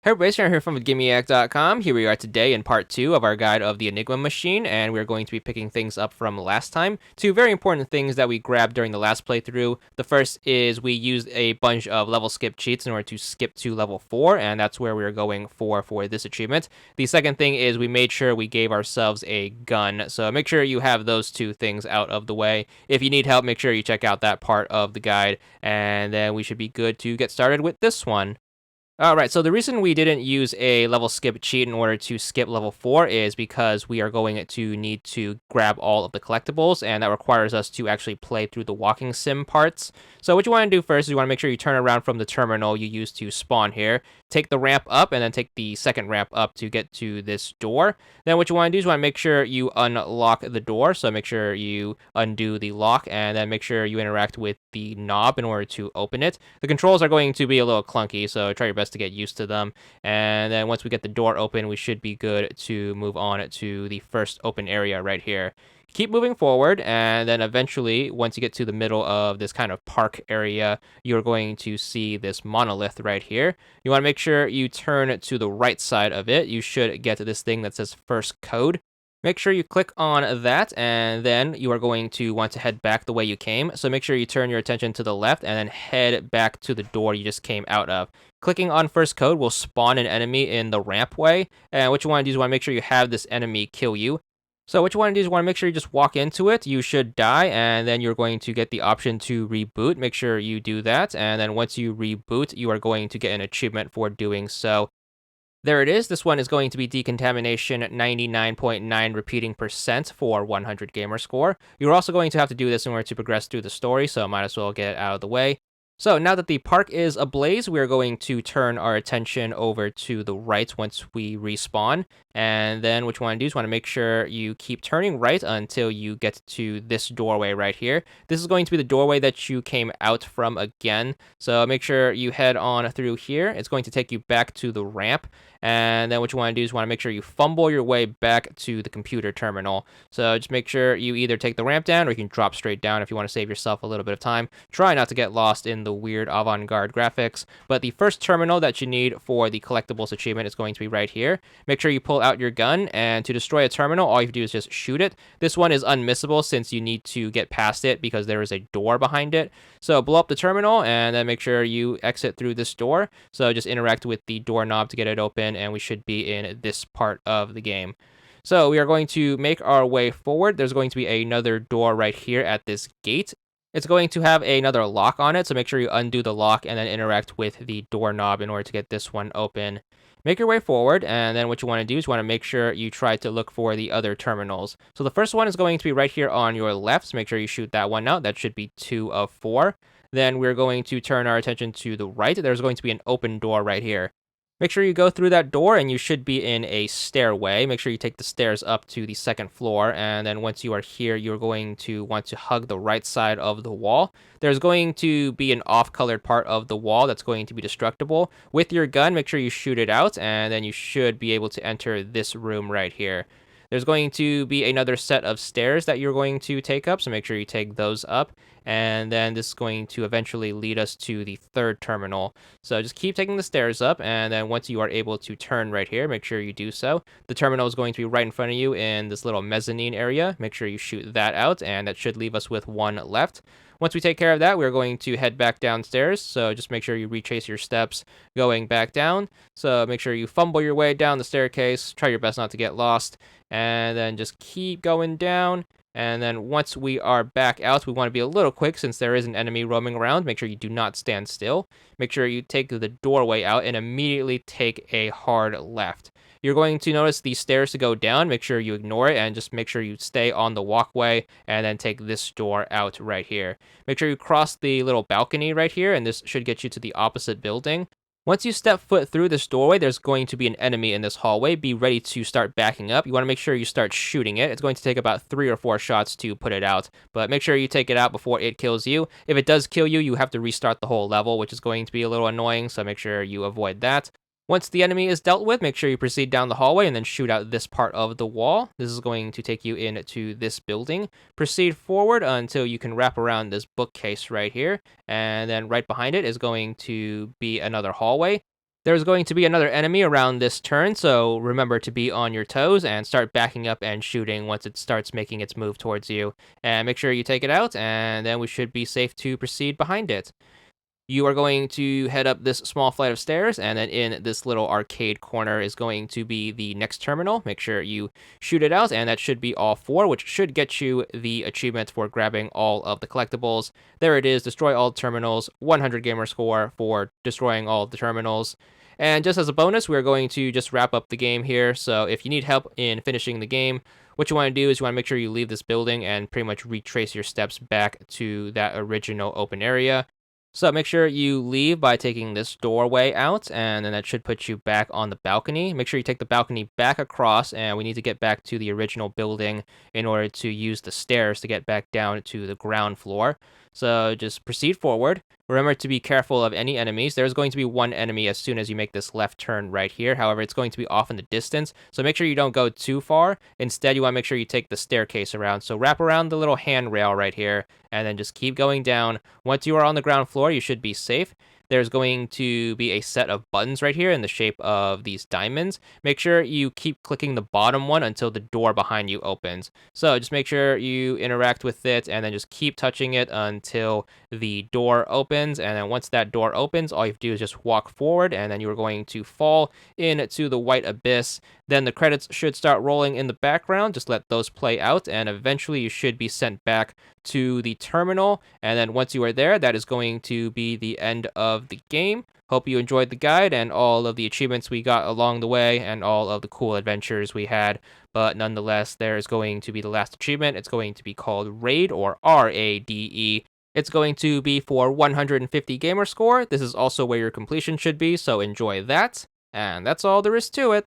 Hey everybody, Sharon here from VidGamiac.com. Here we are today in part 2 of our guide of the Enigma machine, and we're going to be picking things up from last time. Two very important things that we grabbed during the last playthrough. The first is we used a bunch of level skip cheats in order to skip to level 4, and that's where we're going for this achievement. The second thing is we made sure we gave ourselves a gun, so make sure you have those two things out of the way. If you need help, make sure you check out that part of the guide, and then we should be good to get started with this one. Alright, so the reason we didn't use a level skip cheat in order to skip level 4 is because we are going to need to grab all of the collectibles, and that requires us to actually play through the walking sim parts. So what you want to do first is you want to make sure you turn around from the terminal you used to spawn here, take the ramp up, and then take the second ramp up to get to this door. Then what you want to do is you want to make sure you unlock the door, so make sure you undo the lock, and then make sure you interact with the knob in order to open it. The controls are going to be a little clunky, so try your best to get used to them. And then once we get the door open, we should be good to move on to the first open area right here. Keep moving forward, and then eventually, once you get to the middle of this kind of park area, you're going to see this monolith right here. You want to make sure you turn to the right side of it. You should get to this thing that says first code. Make sure you click on that, and then you are going to want to head back the way you came. So make sure you turn your attention to the left and then head back to the door you just came out of. Clicking on first code will spawn an enemy in the rampway, and what you want to do is you want to make sure you have this enemy kill you. So what you want to do is you want to make sure you just walk into it. You should die, and then you're going to get the option to reboot. Make sure you do that, and then once you reboot, you are going to get an achievement for doing so. There it is. This one is going to be Decontamination 99.9 repeating percent for 100 gamer score. You're also going to have to do this in order to progress through the story, so might as well get it out of the way. So now that the park is ablaze, we're going to turn our attention over to the right once we respawn. And then what you want to do is want to make sure you keep turning right until you get to this doorway right here. This is going to be the doorway that you came out from again. So make sure you head on through here. It's going to take you back to the ramp. And then what you want to do is want to make sure you fumble your way back to the computer terminal. So just make sure you either take the ramp down or you can drop straight down if you want to save yourself a little bit of time. Try not to get lost in the weird avant-garde graphics. But the first terminal that you need for the collectibles achievement is going to be right here. Make sure you pull out your gun, and to destroy a terminal, all you have to do is just shoot it. This one is unmissable since you need to get past it because there is a door behind it. So blow up the terminal and then make sure you exit through this door. So just interact with the doorknob to get it open, and we should be in this part of the game. So we are going to make our way forward. There's going to be another door right here at this gate. It's going to have another lock on it, so make sure you undo the lock and then interact with the doorknob in order to get this one open. Make your way forward, and then what you want to do is you want to make sure you try to look for the other terminals. So the first one is going to be right here on your left, so make sure you shoot that one out. That should be 2 of 4. Then we're going to turn our attention to the right. There's going to be an open door right here. Make sure you go through that door, and you should be in a stairway. Make sure you take the stairs up to the second floor, and then once you are here, you're going to want to hug the right side of the wall. There's going to be an off-colored part of the wall that's going to be destructible. With your gun, make sure you shoot it out, and then you should be able to enter this room right here. There's going to be another set of stairs that you're going to take up, so make sure you take those up. And then this is going to eventually lead us to the third terminal. So just keep taking the stairs up, and then once you are able to turn right here, make sure you do so. The terminal is going to be right in front of you in this little mezzanine area. Make sure you shoot that out, and that should leave us with one left. Once we take care of that, we're going to head back downstairs, so just make sure you retrace your steps going back down. So make sure you fumble your way down the staircase, try your best not to get lost, and then just keep going down. And then once we are back out, we want to be a little quick since there is an enemy roaming around. Make sure you do not stand still. Make sure you take the doorway out and immediately take a hard left. You're going to notice the stairs to go down. Make sure you ignore it and just make sure you stay on the walkway and then take this door out right here. Make sure you cross the little balcony right here, and this should get you to the opposite building. Once you step foot through this doorway, there's going to be an enemy in this hallway. Be ready to start backing up. You want to make sure you start shooting it. It's going to take about 3 or 4 shots to put it out, but make sure you take it out before it kills you. If it does kill you, you have to restart the whole level, which is going to be a little annoying, so make sure you avoid that. Once the enemy is dealt with, make sure you proceed down the hallway and then shoot out this part of the wall. This is going to take you into this building. Proceed forward until you can wrap around this bookcase right here, and then right behind it is going to be another hallway. There's going to be another enemy around this turn, so remember to be on your toes and start backing up and shooting once it starts making its move towards you. And make sure you take it out, and then we should be safe to proceed behind it. You are going to head up this small flight of stairs, and then in this little arcade corner is going to be the next terminal. Make sure you shoot it out, and that should be all 4, which should get you the achievement for grabbing all of the collectibles. There it is, destroy all terminals, 100 gamer score for destroying all of the terminals. And just as a bonus, we're going to just wrap up the game here, so if you need help in finishing the game, what you want to do is you want to make sure you leave this building and pretty much retrace your steps back to that original open area. So make sure you leave by taking this doorway out, and then that should put you back on the balcony. Make sure you take the balcony back across, and we need to get back to the original building in order to use the stairs to get back down to the ground floor. So just proceed forward. Remember to be careful of any enemies. There's going to be one enemy as soon as you make this left turn right here. However, it's going to be off in the distance, so make sure you don't go too far. Instead, you want to make sure you take the staircase around. So wrap around the little handrail right here, and then just keep going down. Once you are on the ground floor, you should be safe. There's going to be a set of buttons right here in the shape of these diamonds. Make sure you keep clicking the bottom one until the door behind you opens. So just make sure you interact with it, and then just keep touching it until the door opens. And then once that door opens, all you have to do is just walk forward, and then you are going to fall into the white abyss. Then the credits should start rolling in the background. Just let those play out, and eventually you should be sent back to the terminal. And then once you are there, that is going to be the end of the game. Hope you enjoyed the guide and all of the achievements we got along the way and all of the cool adventures we had. But nonetheless, there is going to be the last achievement. It's going to be called RADE, or RADE. It's going to be for 150 gamer score. This is also where your completion should be, so enjoy that. And that's all there is to it.